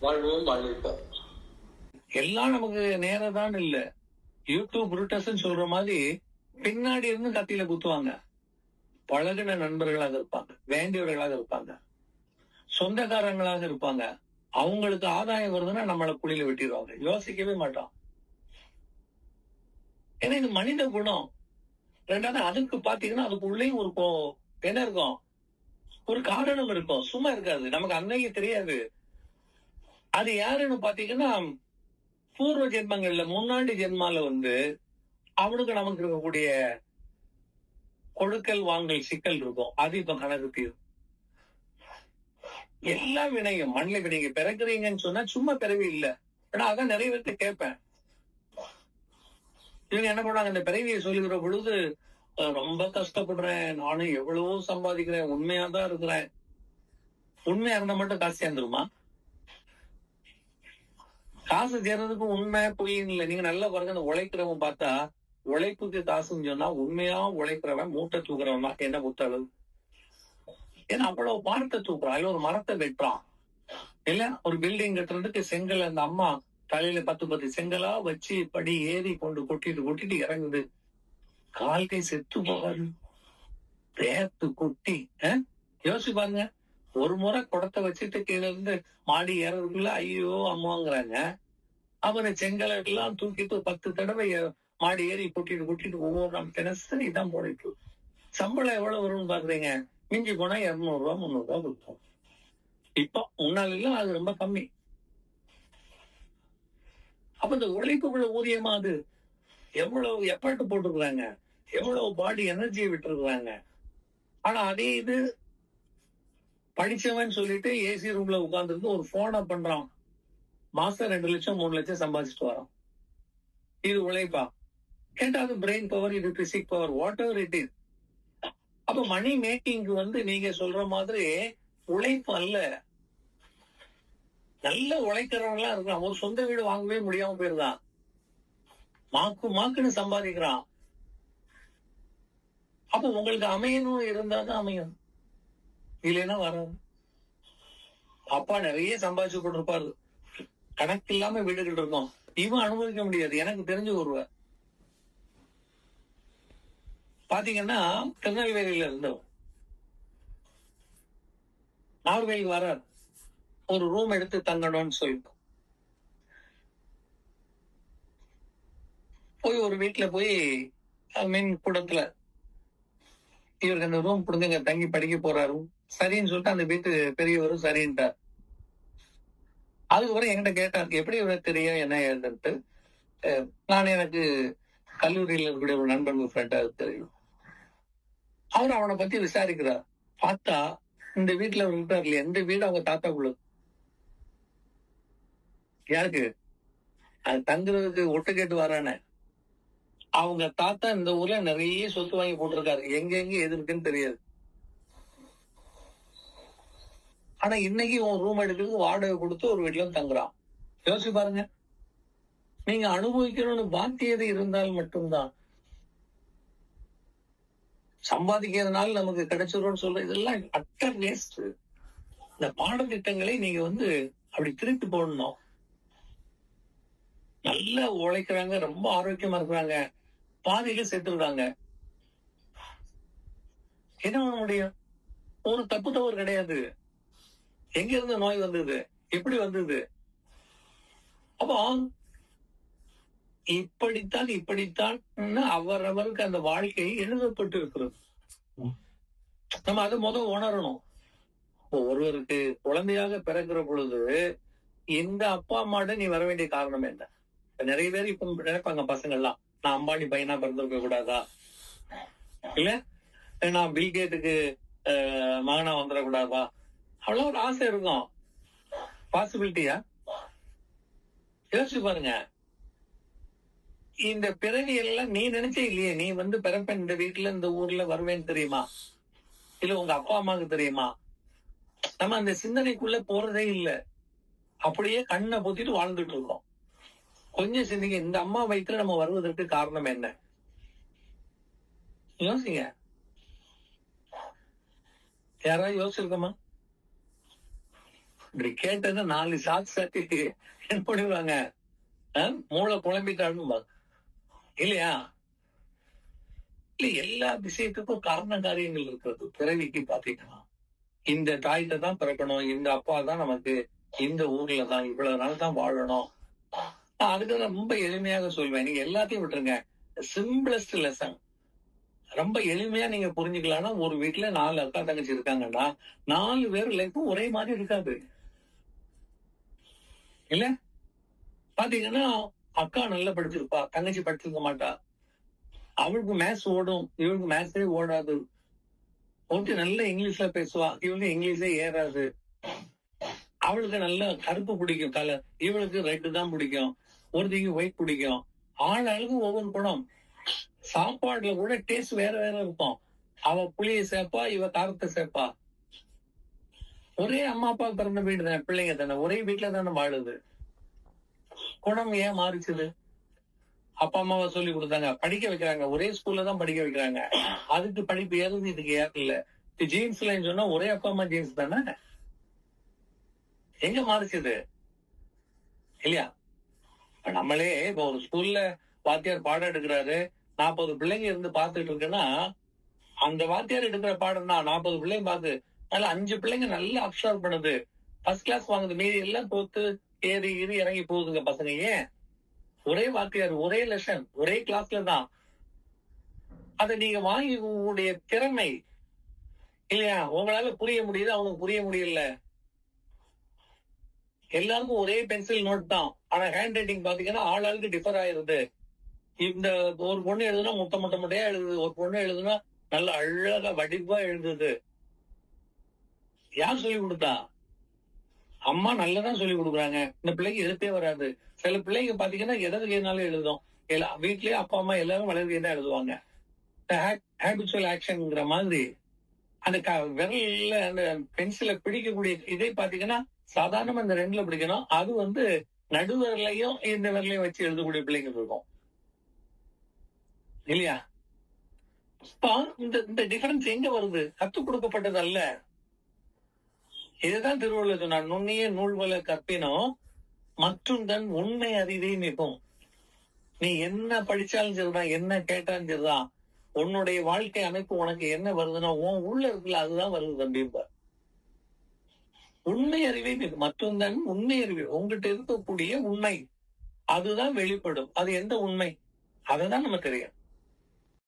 வாழ்வோம் வாழ்விப்போம். எல்லாம் நமக்கு நேரம் தான் இல்ல. யூடியூப் புருட்டஸ் சொல்ற மாதிரி பின்னாடி இருந்து கத்தியில குத்துவாங்க. பழகின நண்பர்களாக இருப்பாங்க, வேண்டியவர்களாக இருப்பாங்க, சொந்தக்காரங்களாக இருப்பாங்க. அவங்களுக்கு ஆதாயம் வருதுன்னா நம்மளை குழியில வெட்டிடுவாங்க, யோசிக்கவே மாட்டோம். ஏன்னா இது மனித குணம். ரெண்டாவது அதுக்கு பாத்தீங்கன்னா அதுக்குள்ளேயும் ஒரு என்ன இருக்கும், ஒரு காரணம் இருக்கும், சும்மா இருக்காது, நமக்கு அன்னைக்கு தெரியாது. அது யாருன்னு பாத்தீங்கன்னா பூர்வ ஜென்மங்கள்ல முன்னாடி ஜென்மால அவனுக்கு நமக்கு இருக்கக்கூடிய கொடுக்கல் வாங்கல் சிக்கல் இருக்கும். அது இப்ப கணக்கு தீரும். எல்லா வினையும் மண்ணில் இப்ப நீங்க பிறக்குறீங்கன்னு சொன்னா சும்மா பிறவி இல்ல. ஆனா அதான் நிறைய பேர்த்த கேட்பேன். இவங்க என்ன பண்ணாங்க, இந்த பிறவியை சொல்லுகிற பொழுது ரொம்ப கஷ்டப்படுறேன், நானும் எவ்வளவோ சம்பாதிக்கிறேன், உண்மையா தான் இருக்கிறேன். உண்மையா இருந்தா மட்டும் காசு சேர்ந்துருமா? காசு சேர்றதுக்கு உண்மை பொய்ன்னு இல்லை. நீங்க நல்லா பாருங்க, அந்த உழைக்கிறவன் பார்த்தா உழைப்புக்கு காசுன்னு சொன்னா உண்மையா உழைக்கிறவன் மூட்டை தூக்குறவன் தான் என்ன பொறுத்தளவு. ஏன்னா அவ்வளவு பாரத்தை தூக்குறான், அதுல ஒரு மரத்தை வெட்டுறான் இல்ல, ஒரு பில்டிங் கட்டுறதுக்கு செங்கல் அந்த அம்மா தலையில 10 செங்கலா வச்சு படி ஏறி கொண்டு கொட்டிட்டு இறங்குது. கால் கை செத்து போகாது, வேர்த்து கொட்டி. யோசிச்சு பாருங்க, ஒரு முறை குடத்தை வச்சுட்டு கீழே இருந்து மாடி ஏறதுக்குள்ள ஐயோ அம்மாங்கிறாங்க. அவனை செங்கலை எல்லாம் தூக்கிட்டு 10 தடவை மாடி ஏறி கொட்டிட்டு ஒவ்வொரு நாள் தினசரி தான் போயிட்டு. சம்பளம் எவ்வளவு வரும்னு பாக்குறீங்க? மிஞ்சி போனா 200 ரூபா 300 ரூபா கொடுத்தோம். இப்போ முன்னால அது ரொம்ப கம்மி. அப்ப இந்த உழைப்புக்குள்ள ஊதியமா அது எவ்வளவு எஃபர்ட் போட்டுருக்காங்க, எவ்வளவு பாடி எனர்ஜியை விட்டுருக்காங்க. ஆனா அதே இது படிச்சவன் சொல்லிட்டு ஏசி ரூம்ல உட்கார்ந்து ஒரு போனை பண்றான், மாசம் 2 லட்சம் 3 லட்சம் சம்பாதிச்சுட்டு வரான். இது உழைப்பா? கேட்டா அது பிரெயின் பவர், இது physique power, what ever it is. அப்ப மணி மேக்கிங்க்கு நீங்க சொல்ற மாதிரி உழைப்பு அல்ல. நல்ல உழைக்கிறவங்களாம் இருக்கான், ஒரு சொந்த வீடு வாங்கவே முடியாம போயிருந்தான், மாக்குன்னு சம்பாதிக்கிறான். அப்ப உங்களுக்கு அமையணும் இருந்தாதான் அமையும், இல்லைன்னா வராது. அப்பா நிறைய சம்பாதிச்சு கொண்டிருப்பாரு, கணக்கு இல்லாம வீடுகள் இருக்கும், இவன் அனுபவிக்க முடியாது. எனக்கு தெரிஞ்ச ஒருவர் பாத்தீங்கன்னா திருநெல்வேலியில இருந்தவர் நார்வேல் வரார், ஒரு ரூம் எடுத்து தங்கணும்னு சொல்லிட்டு போய் ஒரு வீட்டுல போய் மீன் கூடத்துல இவருக்கு அந்த ரூம் கொடுங்க தங்கி படிக்க போறாரு. சரின்னு சொல்லிட்டு அந்த வீட்டு பெரியவரும் சரின்ட்டார். அதுக்கப்புறம் என்கிட்ட கேட்டார், எப்படி இவருக்கு தெரியும் என்ன ஏதுன்ட்டு. நான் எனக்கு கல்லூரியில் இருக்கக்கூடிய ஒரு நண்பன் ஃப்ரெண்டா தெரியும். அவர் அவனை பத்தி விசாரிக்கிறார். பார்த்தா இந்த வீட்டுல அவர் இருக்கார் இல்லையா, இந்த வீடு அவங்க தாத்தா குழு. யாருக்கு அது தங்குறதுக்கு ஒட்டு கேட்டு வரானே, அவங்க தாத்தா இந்த ஊர்ல நிறைய சொத்து வாங்கி போட்டிருக்காரு, எங்க எது இருக்குன்னு தெரியாது. ஆனா இன்னைக்கு உன் ரூம் எடுக்கிறதுக்கு வாடகை கொடுத்து ஒரு வீட்டுல தங்குறான். யோசிச்சு பாருங்க, நீங்க அனுபவிக்கணும்னு பாக்கியது இருந்தால் மட்டும்தான். சம்பாதிக்கிறதுனால நமக்கு கிடைச்சிரும்னு சொல்ற இதெல்லாம் அட்டர் வேஸ்ட். இந்த பாடத்திட்டங்களை நீங்க அப்படி திருப்பி போடணும். நல்லா உழைக்கிறாங்க, ரொம்ப ஆரோக்கியமா இருக்கிறாங்க, பாதியில செத்துடுறாங்க. என்ன பண்ண முடியும்? ஒரு தப்பு தவறு கிடையாது. எங்க இருந்து நோய் வந்தது, எப்படி வந்தது? அப்போ இப்படித்தான் அவரவருக்கு அந்த வாழ்க்கை எழுதப்பட்டு இருக்கிறது. நம்ம அதை உணரணும். ஒருவருக்கு குழந்தையாக பிறக்கிற பொழுது இந்த அப்பா அம்மாட நீ வர வேண்டிய காரணம் என்ன? நிறைய பேர் இப்ப நினைப்பாங்க பசங்கள்லாம், நான் அம்பானி பையனா பிறந்திருக்க கூடாதா, இல்ல நான் பில்கேட்டுக்கு மகனா வந்துடக்கூடாதா, அவ்வளவு ஒரு ஆசை இருக்கும். பாசிபிலிட்டியா? யோசிச்சு பாருங்க. இந்த பிறவி எல்லாம் நீ நினைச்சே இல்லையே. நீ பிறப்பேன் இந்த வீட்டுல இந்த ஊர்ல வருவேன்னு தெரியுமா? இல்ல உங்க அப்பா அம்மாவுக்கு தெரியுமா? நம்ம அந்த சிந்தனைக்குள்ள போறதே இல்லை. அப்படியே கண்ணை பொத்திட்டு வாழ்ந்துட்டு இருக்கோம். கொஞ்சம் சிந்திங்க, இந்த அம்மா வயிற்றுல நம்ம வருவதற்கு காரணம் என்ன? யோசிங்க. யாராவது யோசிச்சிருக்கோமா? இப்படி கேட்டது 4 சாக்கு சாத்தி என்ன பண்ணிடுவாங்க, மூளை குழம்பிட்டாருன்னு இல்லையா? இல்ல, எல்லா விஷயத்துக்கும் காரண காரியங்கள் இருக்கிறது. பிறவிக்கு பாத்தீங்கன்னா இந்த தாய்கிட்ட தான் பிறக்கணும், இந்த அப்பா தான் நமக்கு, இந்த ஊர்ல தான் இவ்வளவு நாள் தான் வாழணும். நான் அதுக்கு ரொம்ப எளிமையாக சொல்வேன், நீங்க எல்லாத்தையும் விட்டுருங்க. சிம்பிளஸ்ட் லெசன் ரொம்ப எளிமையா நீங்க புரிஞ்சுக்கலாம்னா, ஒரு வீட்டுல 4 அக்கா தங்கச்சி இருக்காங்கன்னா 4 பேர் லைஃப்பும் ஒரே மாதிரி இருக்காது. இல்ல, பாத்தீங்கன்னா அக்கா நல்லா படிச்சிருப்பா, தங்கச்சி படிச்சிருக்க மாட்டா. அவளுக்கு மேத்ஸ் ஓடும், இவளுக்கு மேத்ஸே ஓடாது. ஒருத்தி நல்ல இங்கிலீஷ்ல பேசுவா, இவளுக்கு இங்கிலீஷே ஏறாது. அவளுக்கு நல்ல கருப்பு பிடிக்கும் கலர், இவளுக்கு ரெட்டு தான் பிடிக்கும். ஒருத்திக்கு ஒயிட் பிடிக்கும். ஆளாளுக்கு ஒவ்வொரு குணம். சாப்பாடுல கூட டேஸ்ட் வேற வேற இருக்கும். அவ புளியை சேர்ப்பா, இவ காரத்தை சேர்ப்பா. ஒரே அம்மா அப்பா பிறந்த வீடு தானே, பிள்ளைங்க தானே, ஒரே வீட்டுல தானே வாழுது. குணம் ஏன் மாறிச்சுது? அப்பா அம்மாவை சொல்லி கொடுத்தாங்க, படிக்க வைக்கிறாங்க, ஒரே ஸ்கூல்ல தான் படிக்க வைக்கிறாங்க. அதுக்கு படிப்பு ஏறுது, இதுக்கு ஏறல. ஜீன்ஸ்ல சொன்னா ஒரே அப்பா அம்மா ஜீன்ஸ் தானே, எங்க மாறிச்சுது? இல்லையா? நம்மளே இப்ப ஒரு ஸ்கூல்ல வாத்தியார் பாடம் எடுக்கிறாரு, 40 பிள்ளைங்க இருந்து பார்த்துட்டு இருக்குன்னா, அந்த வாத்தியார் எடுக்கிற பாடம் தான் 40 பிள்ளைங்க பார்த்து அதுல 5 பிள்ளைங்க நல்லா அப்சர்வ் பண்ணுது, ஃபர்ஸ்ட் கிளாஸ் வாங்குது, மீதி எல்லாம் தோத்து ஏறி இறங்கி போகுதுங்க பசங்க. ஏன்? ஒரே வாத்தியார், ஒரே லெசன், ஒரே கிளாஸ்ல தான். அதை நீங்க வாங்கி உங்களுடைய திறமை இல்லையா, உங்களால புரிய முடியுது, அவனுக்கு புரிய முடியல. எல்லாருக்கும் ஒரே பென்சில் நோட் தான், ஆனா ஹேண்ட் ரைட்டிங் பாத்தீங்கன்னா ஆளாளுக்கு டிஃபர் ஆயிருது. இந்த ஒரு பொண்ணு எழுதுனா முட்டை முட்டையா எழுதுது, ஒரு பொண்ணு எழுதுனா நல்ல அழகா வடிவா எழுதுது. யார் சொல்லி கொடுத்தா? அம்மா நல்லதான் சொல்லி கொடுக்குறாங்க. இந்த பிள்ளைக்கு எழுத்தே வராது. சில பிள்ளைங்க பாத்தீங்கன்னா எதாவது கேனாலும் எழுதும். வீட்லயே அப்பா அம்மா எல்லாரும் வளர்ந்து தான் எழுதுவாங்க. ஹேபிச்சுவல் ஆக்ஷன்ங்கிற மாதிரி அந்த விரல்ல அந்த பென்சிலை பிடிக்கக்கூடிய இதை பாத்தீங்கன்னா சாதாரணமா இந்த 2ல பிடிக்கணும். அது நடுவிரலையும் இந்த விரலையும் வச்சு எழுதக்கூடிய பிள்ளைங்க இருக்கும் இல்லையா? இந்த டிஃபரன்ஸ் எங்க வருது? கத்துக் கொடுக்கப்பட்டது அல்ல. இதுதான் திருவள்ளுவர் சொன்னார், நுண்ணிய நூல்வல கற்பினும் மற்றும் தன் உண்மை அறிவை மிகும். நீ என்ன படிச்சாலும் சரிதான், என்ன கேட்டாலும் சரிதான், உன்னுடைய வாழ்க்கை அமைப்பு உனக்கு என்ன வருதுன்னா உன் உள்ள இருக்குல்ல அதுதான் வருது தம்பி. உண்மை அறிவை மற்றும் தன் உண்மை அறிவு, உங்ககிட்ட இருக்கக்கூடிய உண்மை அதுதான் வெளிப்படும். அது எந்த உண்மை? அதுதான் நமக்கு தெரியும்.